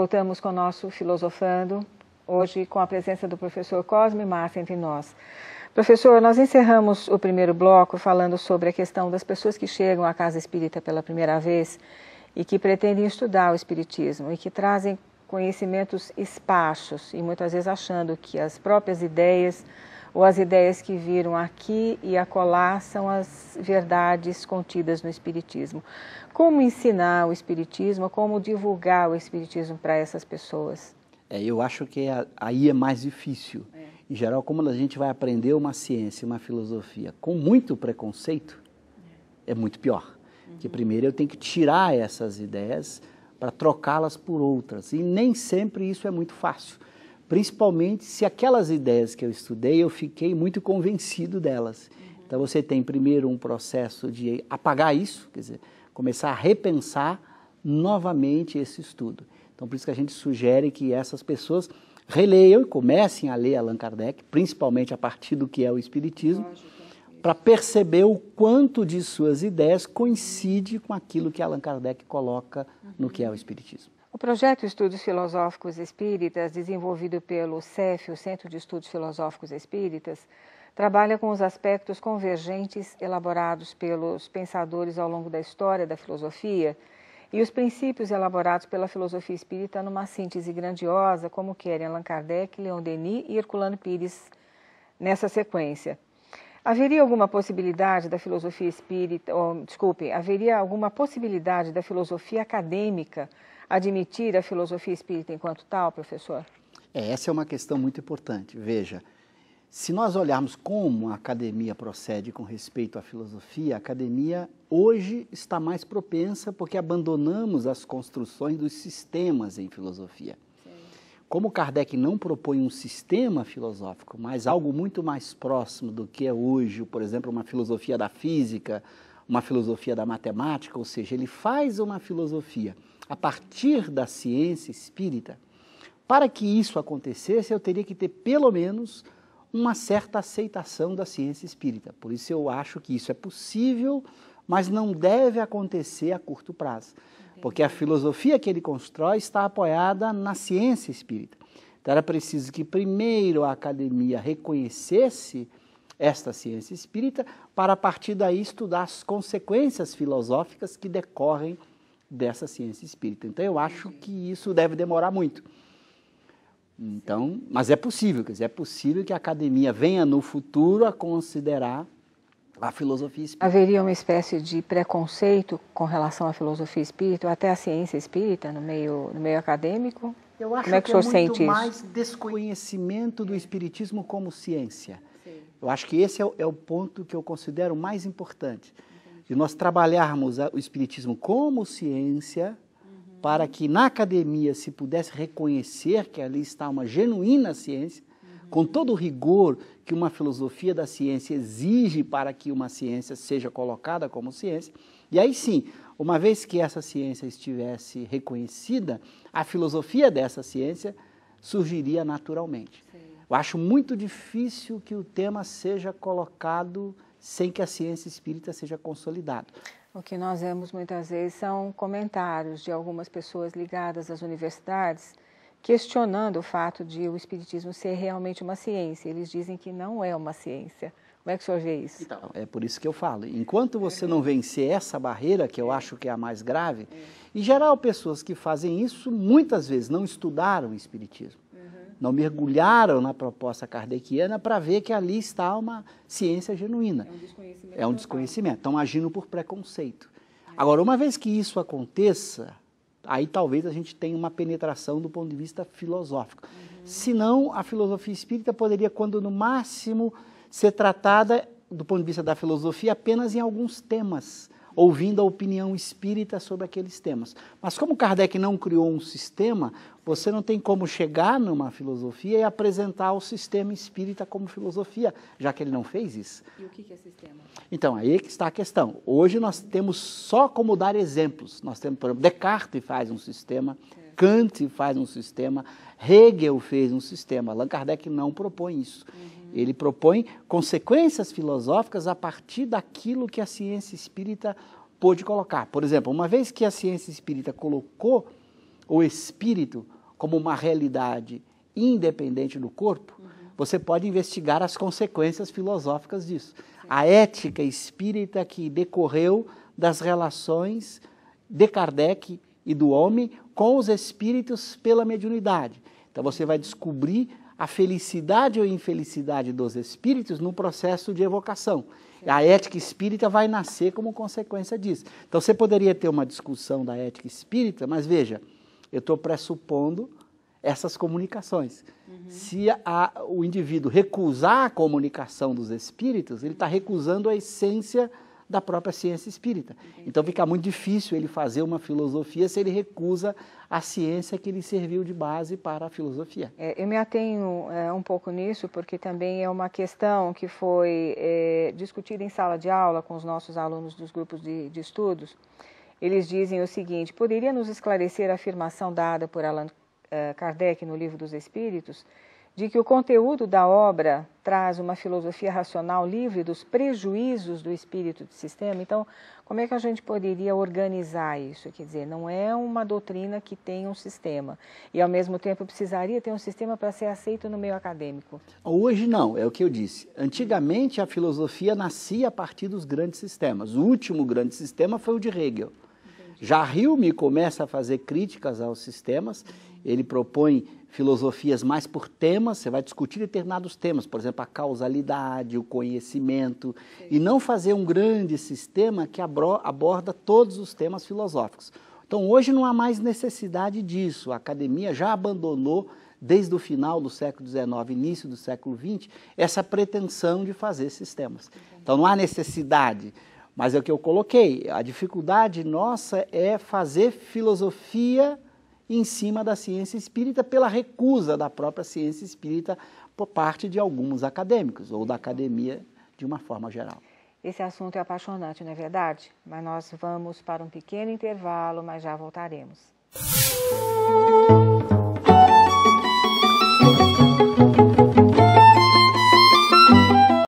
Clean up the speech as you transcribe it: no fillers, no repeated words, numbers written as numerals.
voltamos com o nosso Filosofando, hoje com a presença do professor Cosme Massa entre nós. Professor, nós encerramos o primeiro bloco falando sobre a questão das pessoas que chegam à casa espírita pela primeira vez e que pretendem estudar o espiritismo e que trazem conhecimentos esparsos e muitas vezes achando que as próprias ideias ou as ideias que viram aqui e acolá são as verdades contidas no espiritismo. Como ensinar o espiritismo, como divulgar o espiritismo para essas pessoas? Eu acho que aí é mais difícil. Em geral, como a gente vai aprender uma ciência, uma filosofia com muito preconceito, é muito pior. Porque primeiro eu tenho que tirar essas ideias para trocá-las por outras. E nem sempre isso é muito fácil. Principalmente se aquelas ideias que eu estudei, eu fiquei muito convencido delas. Então você tem primeiro um processo de apagar isso, quer dizer, começar a repensar novamente esse estudo. Então por isso que a gente sugere que essas pessoas releiam e comecem a ler Allan Kardec, principalmente a partir do que é o Espiritismo, para perceber o quanto de suas ideias coincide com aquilo que Allan Kardec coloca no que é o Espiritismo. O projeto Estudos Filosóficos Espíritas, desenvolvido pelo CEF, o Centro de Estudos Filosóficos Espíritas, trabalha com os aspectos convergentes elaborados pelos pensadores ao longo da história da filosofia e os princípios elaborados pela filosofia espírita numa síntese grandiosa, como querem Allan Kardec, Leon Denis e Herculano Pires nessa sequência. Haveria alguma possibilidade da filosofia espírita, haveria alguma possibilidade da filosofia acadêmica admitir a filosofia espírita enquanto tal, professor? Essa é uma questão muito importante. Veja, se nós olharmos como a academia procede com respeito à filosofia, a academia hoje está mais propensa porque abandonamos as construções dos sistemas em filosofia. Como Kardec não propõe um sistema filosófico, mas algo muito mais próximo do que é hoje, por exemplo, uma filosofia da física, uma filosofia da matemática, ou seja, ele faz uma filosofia a partir da ciência espírita. Para que isso acontecesse, eu teria que ter pelo menos uma certa aceitação da ciência espírita. Por isso eu acho que isso é possível, mas não deve acontecer a curto prazo. Porque a filosofia que ele constrói está apoiada na ciência espírita. Então era preciso que primeiro a academia reconhecesse esta ciência espírita, para a partir daí estudar as consequências filosóficas que decorrem dessa ciência espírita. Então eu acho que isso deve demorar muito. Então, mas é possível, quer dizer, é possível que a academia venha no futuro a considerar a filosofia espírita. Haveria uma espécie de preconceito com relação à filosofia espírita, ou até à ciência espírita no meio acadêmico? Eu acho Como é que o senhor muito sente mais isso? desconhecimento do espiritismo como ciência. Eu acho que esse é o ponto que eu considero mais importante. De nós trabalharmos o espiritismo como ciência, para que na academia se pudesse reconhecer que ali está uma genuína ciência, com todo o rigor que uma filosofia da ciência exige para que uma ciência seja colocada como ciência. E aí sim, uma vez que essa ciência estivesse reconhecida, a filosofia dessa ciência surgiria naturalmente. Sim. Eu acho muito difícil que o tema seja colocado sem que a ciência espírita seja consolidada. O que nós vemos muitas vezes são comentários de algumas pessoas ligadas às universidades questionando o fato de o espiritismo ser realmente uma ciência. Eles dizem que não é uma ciência. Como é que o senhor vê isso? Então, é por isso que eu falo. Enquanto você não vencer essa barreira, que eu acho que é a mais grave, em geral, pessoas que fazem isso, muitas vezes não estudaram o espiritismo. Não mergulharam na proposta kardeciana para ver que ali está uma ciência genuína. É um desconhecimento. Estão agindo por preconceito. Agora, uma vez que isso aconteça, aí talvez a gente tenha uma penetração do ponto de vista filosófico. Senão, a filosofia espírita poderia, quando no máximo, ser tratada, do ponto de vista da filosofia, apenas em alguns temas, ouvindo a opinião espírita sobre aqueles temas. Mas como Kardec não criou um sistema, você não tem como chegar numa filosofia e apresentar o sistema espírita como filosofia, já que ele não fez isso. E o que é sistema? Então, aí é que está a questão. Hoje nós temos só como dar exemplos. Nós temos, por exemplo, Descartes faz um sistema, Kant faz um sistema, Hegel fez um sistema. Allan Kardec não propõe isso. Ele propõe consequências filosóficas a partir daquilo que a ciência espírita pôde colocar. Por exemplo, uma vez que a ciência espírita colocou o espírito como uma realidade independente do corpo, você pode investigar as consequências filosóficas disso. A ética espírita que decorreu das relações de Kardec e do homem com os espíritos pela mediunidade. Então você vai descobrir a felicidade ou infelicidade dos espíritos no processo de evocação. A ética espírita vai nascer como consequência disso. Então você poderia ter uma discussão da ética espírita, mas veja, eu estou pressupondo essas comunicações. Se o indivíduo recusar a comunicação dos espíritos, ele está recusando a essência da própria ciência espírita. Então fica muito difícil ele fazer uma filosofia se ele recusa a ciência que lhe serviu de base para a filosofia. Eu me atenho um pouco nisso, porque também é uma questão que foi discutida em sala de aula com os nossos alunos dos grupos de estudos. Eles dizem o seguinte: poderia nos esclarecer a afirmação dada por Allan Kardec no Livro dos Espíritos, de que o conteúdo da obra traz uma filosofia racional livre dos prejuízos do espírito de sistema? Então, como é que a gente poderia organizar isso? Quer dizer, não é uma doutrina que tem um sistema e, ao mesmo tempo, precisaria ter um sistema para ser aceito no meio acadêmico. Hoje não, é o que eu disse. Antigamente, a filosofia nascia a partir dos grandes sistemas. O último grande sistema foi o de Hegel. Já Hume começa a fazer críticas aos sistemas, ele propõe filosofias mais por temas, você vai discutir determinados temas, por exemplo, a causalidade, o conhecimento, e não fazer um grande sistema que aborda todos os temas filosóficos. Então, hoje não há mais necessidade disso, a academia já abandonou, desde o final do século XIX, início do século XX, essa pretensão de fazer sistemas. Então, não há necessidade. Mas é o que eu coloquei, a dificuldade nossa é fazer filosofia em cima da ciência espírita pela recusa da própria ciência espírita por parte de alguns acadêmicos, ou da academia de uma forma geral. Esse assunto é apaixonante, não é verdade? Mas nós vamos para um pequeno intervalo, mas já voltaremos.